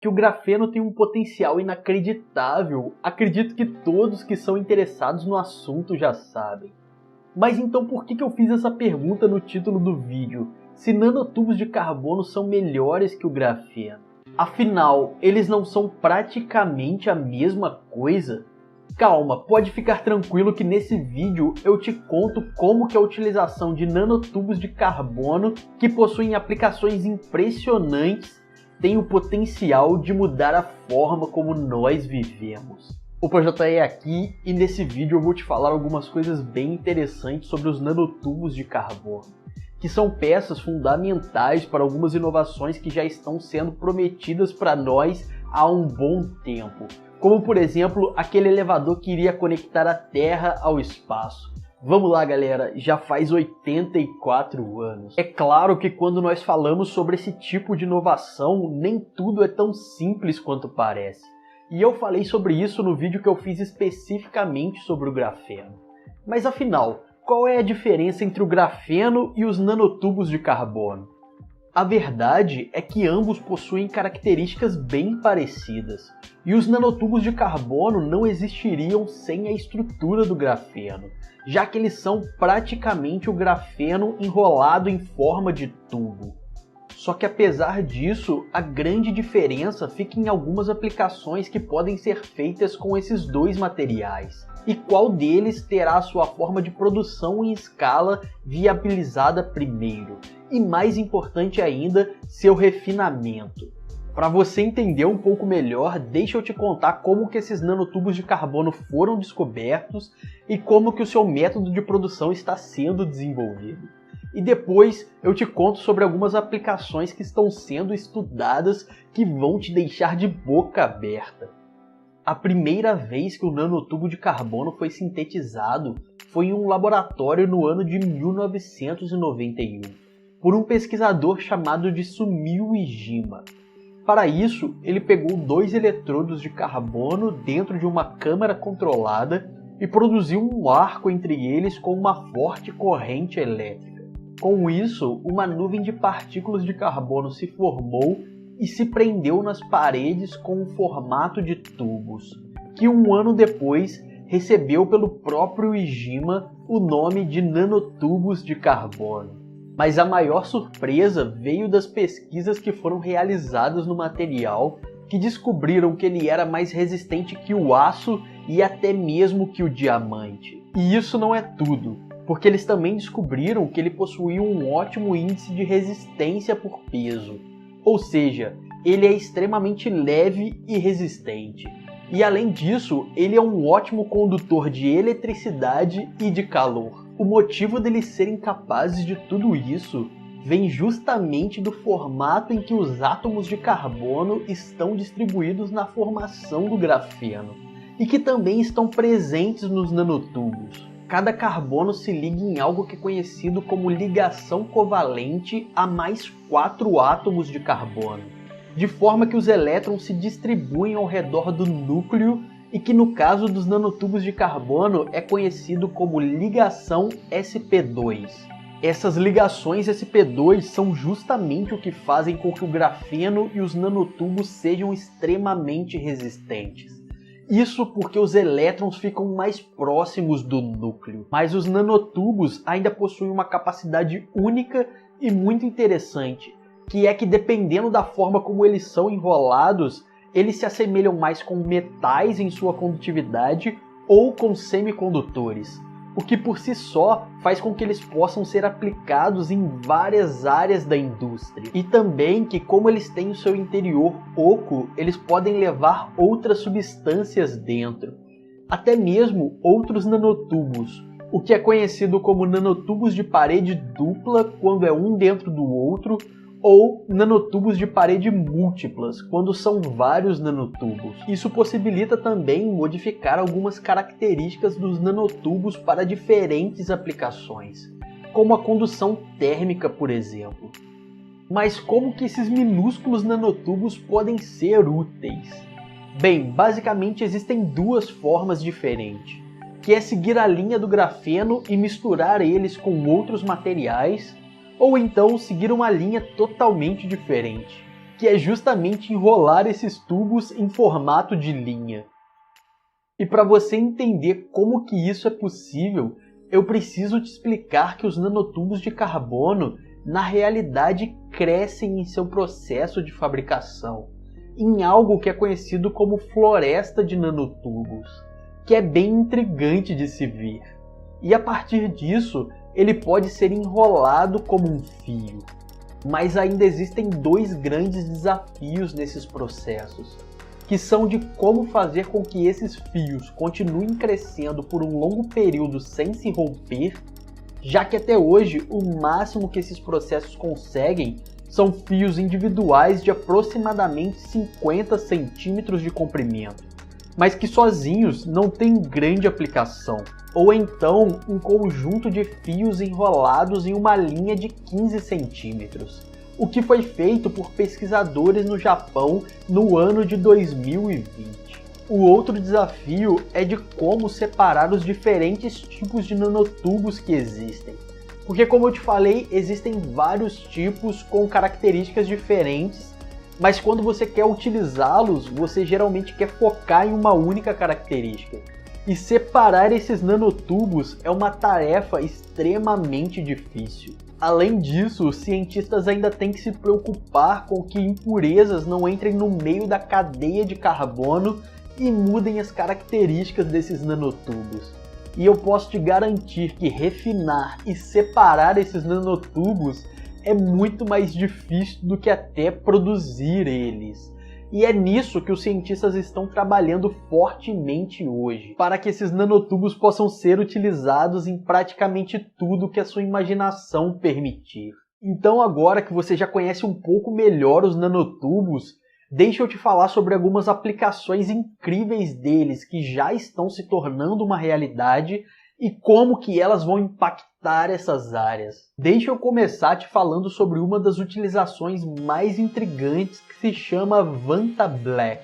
que o grafeno tem um potencial inacreditável. Acredito que todos que são interessados no assunto já sabem. Mas então por que eu fiz essa pergunta no título do vídeo? Se nanotubos de carbono são melhores que o grafeno? Afinal, eles não são praticamente a mesma coisa? Calma, pode ficar tranquilo que nesse vídeo eu te conto como que a utilização de nanotubos de carbono, que possuem aplicações impressionantes, tem o potencial de mudar a forma como nós vivemos. Opa, JE aqui, e nesse vídeo eu vou te falar algumas coisas bem interessantes sobre os nanotubos de carbono, que são peças fundamentais para algumas inovações que já estão sendo prometidas para nós há um bom tempo, como por exemplo aquele elevador que iria conectar a Terra ao espaço. Vamos lá galera, já faz 84 anos. É claro que quando nós falamos sobre esse tipo de inovação, nem tudo é tão simples quanto parece. E eu falei sobre isso no vídeo que eu fiz especificamente sobre o grafeno. Mas afinal, qual é a diferença entre o grafeno e os nanotubos de carbono? A verdade é que ambos possuem características bem parecidas, e os nanotubos de carbono não existiriam sem a estrutura do grafeno, já que eles são praticamente o grafeno enrolado em forma de tubo. Só que apesar disso, a grande diferença fica em algumas aplicações que podem ser feitas com esses dois materiais, e qual deles terá a sua forma de produção em escala viabilizada primeiro, e mais importante ainda, seu refinamento. Para você entender um pouco melhor, deixa eu te contar como que esses nanotubos de carbono foram descobertos e como que o seu método de produção está sendo desenvolvido. E depois eu te conto sobre algumas aplicações que estão sendo estudadas que vão te deixar de boca aberta. A primeira vez que o nanotubo de carbono foi sintetizado foi em um laboratório no ano de 1991, por um pesquisador chamado de Sumio Iijima. Para isso, ele pegou 2 eletrodos de carbono dentro de uma câmara controlada e produziu um arco entre eles com uma forte corrente elétrica. Com isso, uma nuvem de partículas de carbono se formou e se prendeu nas paredes com um formato de tubos, que um ano depois recebeu pelo próprio Iijima o nome de nanotubos de carbono. Mas a maior surpresa veio das pesquisas que foram realizadas no material, que descobriram que ele era mais resistente que o aço e até mesmo que o diamante. E isso não é tudo, porque eles também descobriram que ele possuía um ótimo índice de resistência por peso. Ou seja, ele é extremamente leve e resistente. E além disso, ele é um ótimo condutor de eletricidade e de calor. O motivo deles serem capazes de tudo isso vem justamente do formato em que os átomos de carbono estão distribuídos na formação do grafeno, e que também estão presentes nos nanotubos. Cada carbono se liga em algo que é conhecido como ligação covalente a mais 4 átomos de carbono, de forma que os elétrons se distribuem ao redor do núcleo e que no caso dos nanotubos de carbono é conhecido como ligação sp2. Essas ligações sp2 são justamente o que fazem com que o grafeno e os nanotubos sejam extremamente resistentes. Isso porque os elétrons ficam mais próximos do núcleo, mas os nanotubos ainda possuem uma capacidade única e muito interessante, que é que dependendo da forma como eles são enrolados, eles se assemelham mais com metais em sua condutividade ou com semicondutores, o que por si só faz com que eles possam ser aplicados em várias áreas da indústria. E também que, como eles têm o seu interior oco, eles podem levar outras substâncias dentro, até mesmo outros nanotubos, o que é conhecido como nanotubos de parede dupla quando é um dentro do outro, ou nanotubos de parede múltiplas, quando são vários nanotubos. Isso possibilita também modificar algumas características dos nanotubos para diferentes aplicações, como a condução térmica, por exemplo. Mas como que esses minúsculos nanotubos podem ser úteis? Bem, basicamente existem 2 formas diferentes, que é seguir a linha do grafeno e misturar eles com outros materiais, ou então seguir uma linha totalmente diferente, que é justamente enrolar esses tubos em formato de linha. E para você entender como que isso é possível, eu preciso te explicar que os nanotubos de carbono, na realidade, crescem em seu processo de fabricação, em algo que é conhecido como floresta de nanotubos, que é bem intrigante de se ver. E a partir disso, ele pode ser enrolado como um fio. Mas ainda existem dois grandes desafios nesses processos, que são de como fazer com que esses fios continuem crescendo por um longo período sem se romper, já que até hoje o máximo que esses processos conseguem são fios individuais de aproximadamente 50 centímetros de comprimento, mas que sozinhos não têm grande aplicação, ou então um conjunto de fios enrolados em uma linha de 15 centímetros, o que foi feito por pesquisadores no Japão no ano de 2020. O outro desafio é de como separar os diferentes tipos de nanotubos que existem, porque como eu te falei, existem vários tipos com características diferentes, mas quando você quer utilizá-los, você geralmente quer focar em uma única característica. E separar esses nanotubos é uma tarefa extremamente difícil. Além disso, os cientistas ainda têm que se preocupar com que impurezas não entrem no meio da cadeia de carbono e mudem as características desses nanotubos. E eu posso te garantir que refinar e separar esses nanotubos é muito mais difícil do que até produzir eles. E é nisso que os cientistas estão trabalhando fortemente hoje, para que esses nanotubos possam ser utilizados em praticamente tudo que a sua imaginação permitir. Então agora que você já conhece um pouco melhor os nanotubos, deixa eu te falar sobre algumas aplicações incríveis deles que já estão se tornando uma realidade e como que elas vão impactar essas áreas. Deixa eu começar te falando sobre uma das utilizações mais intrigantes que se chama VantaBlack,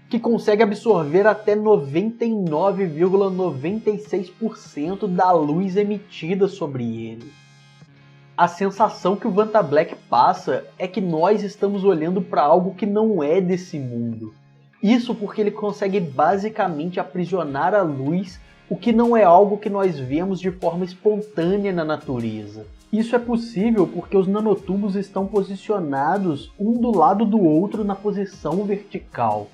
que consegue absorver até 99,96% da luz emitida sobre ele. A sensação que o VantaBlack passa é que nós estamos olhando para algo que não é desse mundo. Isso porque ele consegue basicamente aprisionar a luz, o que não é algo que nós vemos de forma espontânea na natureza. Isso é possível porque os nanotubos estão posicionados um do lado do outro na posição vertical.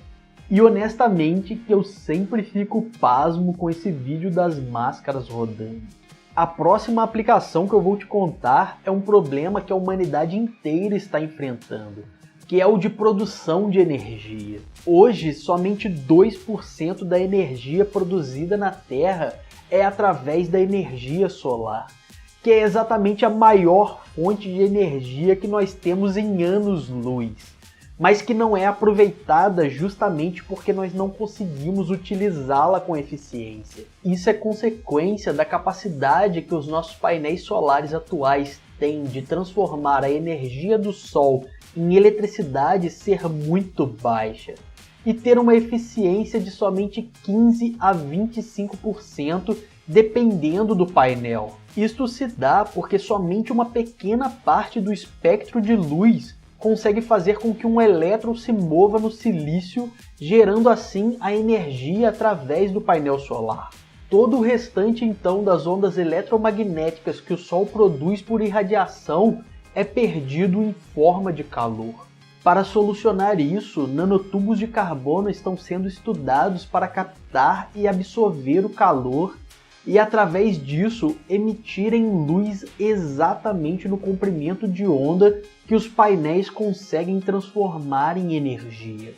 E honestamente que eu sempre fico pasmo com esse vídeo das máscaras rodando. A próxima aplicação que eu vou te contar é um problema que a humanidade inteira está enfrentando, que é o de produção de energia. Hoje, somente 2% da energia produzida na Terra é através da energia solar, que é exatamente a maior fonte de energia que nós temos em anos-luz, mas que não é aproveitada justamente porque nós não conseguimos utilizá-la com eficiência. Isso é consequência da capacidade que os nossos painéis solares atuais têm de transformar a energia do Sol em eletricidade ser muito baixa e ter uma eficiência de somente 15 a 25% dependendo do painel. Isto se dá porque somente uma pequena parte do espectro de luz consegue fazer com que um elétron se mova no silício, gerando assim a energia através do painel solar. Todo o restante então das ondas eletromagnéticas que o Sol produz por irradiação é perdido em forma de calor. Para solucionar isso, nanotubos de carbono estão sendo estudados para captar e absorver o calor e, através disso, emitirem luz exatamente no comprimento de onda que os painéis conseguem transformar em energia.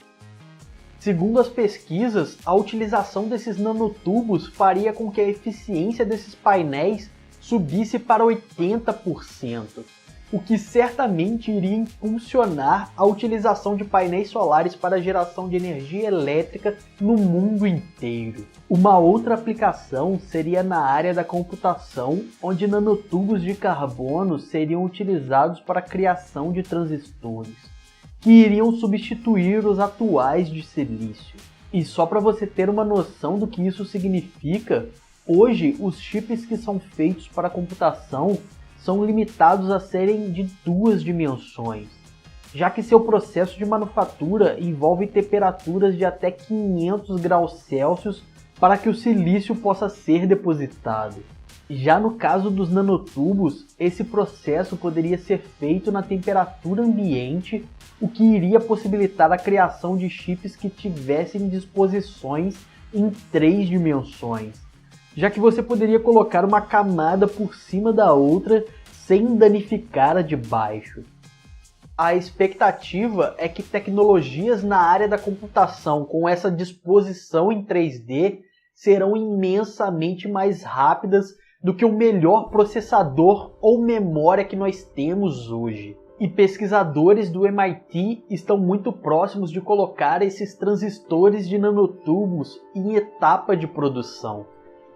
Segundo as pesquisas, a utilização desses nanotubos faria com que a eficiência desses painéis subisse para 80%. O que certamente iria impulsionar a utilização de painéis solares para a geração de energia elétrica no mundo inteiro. Uma outra aplicação seria na área da computação, onde nanotubos de carbono seriam utilizados para a criação de transistores, que iriam substituir os atuais de silício. E só para você ter uma noção do que isso significa, hoje os chips que são feitos para computação são limitados a serem de 2 dimensões. já que seu processo de manufatura envolve temperaturas de até 500 graus Celsius para que o silício possa ser depositado. Já no caso dos nanotubos, esse processo poderia ser feito na temperatura ambiente, o que iria possibilitar a criação de chips que tivessem disposições em 3 dimensões, já que você poderia colocar uma camada por cima da outra sem danificar a de baixo. A expectativa é que tecnologias na área da computação com essa disposição em 3D serão imensamente mais rápidas do que o melhor processador ou memória que nós temos hoje. E pesquisadores do MIT estão muito próximos de colocar esses transistores de nanotubos em etapa de produção.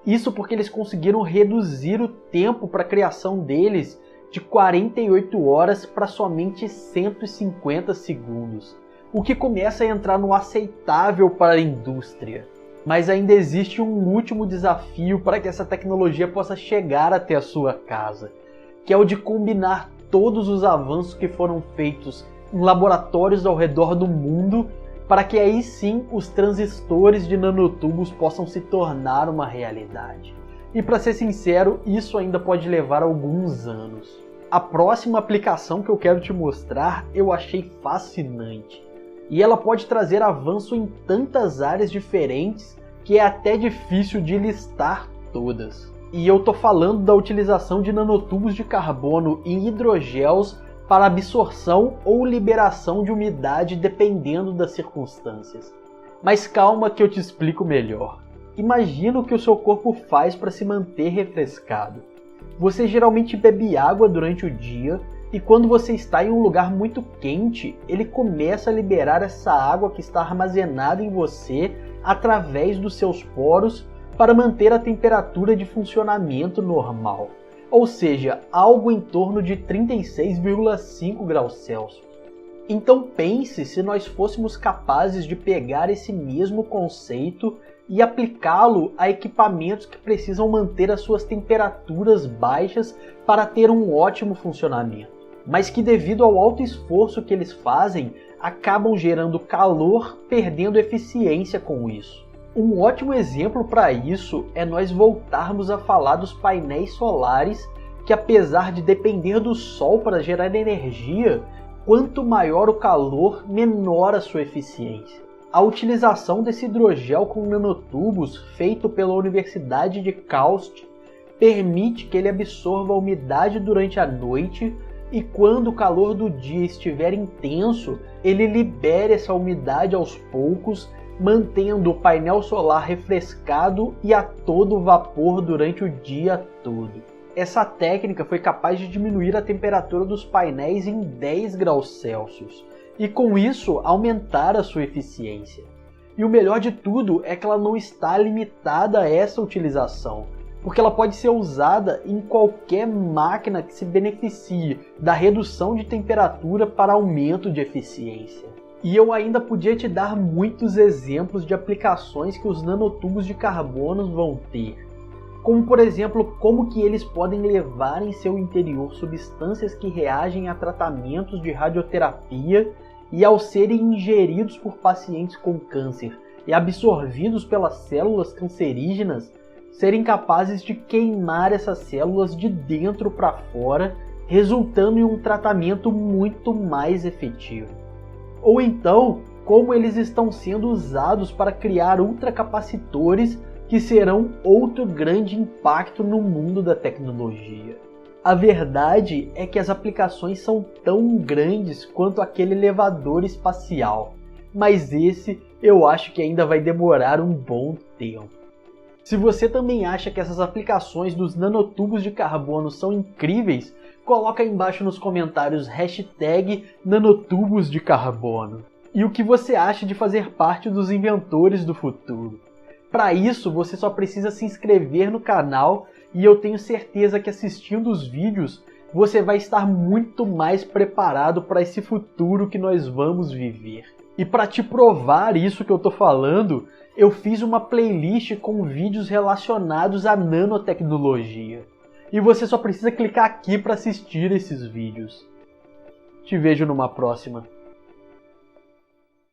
Isso porque eles conseguiram reduzir o tempo para a criação deles de 48 horas para somente 150 segundos, o que começa a entrar no aceitável para a indústria. Mas ainda existe um último desafio para que essa tecnologia possa chegar até a sua casa, que é o de combinar todos os avanços que foram feitos em laboratórios ao redor do mundo, para que aí sim os transistores de nanotubos possam se tornar uma realidade. E para ser sincero, isso ainda pode levar alguns anos. A próxima aplicação que eu quero te mostrar eu achei fascinante. E ela pode trazer avanço em tantas áreas diferentes que é até difícil de listar todas. E eu tô falando da utilização de nanotubos de carbono em hidrogéus para absorção ou liberação de umidade dependendo das circunstâncias. Mas calma que eu te explico melhor. Imagina o que o seu corpo faz para se manter refrescado. Você geralmente bebe água durante o dia e quando você está em um lugar muito quente, ele começa a liberar essa água que está armazenada em você através dos seus poros para manter a temperatura de funcionamento normal, ou seja, algo em torno de 36,5 graus Celsius. Então pense se nós fôssemos capazes de pegar esse mesmo conceito e aplicá-lo a equipamentos que precisam manter as suas temperaturas baixas para ter um ótimo funcionamento, mas que devido ao alto esforço que eles fazem, acabam gerando calor, perdendo eficiência com isso. Um ótimo exemplo para isso é nós voltarmos a falar dos painéis solares, que apesar de depender do sol para gerar energia, quanto maior o calor, menor a sua eficiência. A utilização desse hidrogel com nanotubos, feito pela Universidade de KAUST, permite que ele absorva a umidade durante a noite e quando o calor do dia estiver intenso, ele libere essa umidade aos poucos, mantendo o painel solar refrescado e a todo vapor durante o dia todo. Essa técnica foi capaz de diminuir a temperatura dos painéis em 10 graus Celsius e com isso aumentar a sua eficiência. E o melhor de tudo é que ela não está limitada a essa utilização, porque ela pode ser usada em qualquer máquina que se beneficie da redução de temperatura para aumento de eficiência. E eu ainda podia te dar muitos exemplos de aplicações que os nanotubos de carbono vão ter, como por exemplo, como que eles podem levar em seu interior substâncias que reagem a tratamentos de radioterapia e ao serem ingeridos por pacientes com câncer e absorvidos pelas células cancerígenas, serem capazes de queimar essas células de dentro para fora, resultando em um tratamento muito mais efetivo. Ou então, como eles estão sendo usados para criar ultracapacitores que serão outro grande impacto no mundo da tecnologia. A verdade é que as aplicações são tão grandes quanto aquele elevador espacial, mas esse eu acho que ainda vai demorar um bom tempo. Se você também acha que essas aplicações dos nanotubos de carbono são incríveis, coloca aí embaixo nos comentários #nanotubos de carbono. E o que você acha de fazer parte dos inventores do futuro? Para isso, você só precisa se inscrever no canal e eu tenho certeza que assistindo os vídeos, você vai estar muito mais preparado para esse futuro que nós vamos viver. E para te provar isso que eu tô falando, eu fiz uma playlist com vídeos relacionados à nanotecnologia. E você só precisa clicar aqui para assistir esses vídeos. Te vejo numa próxima.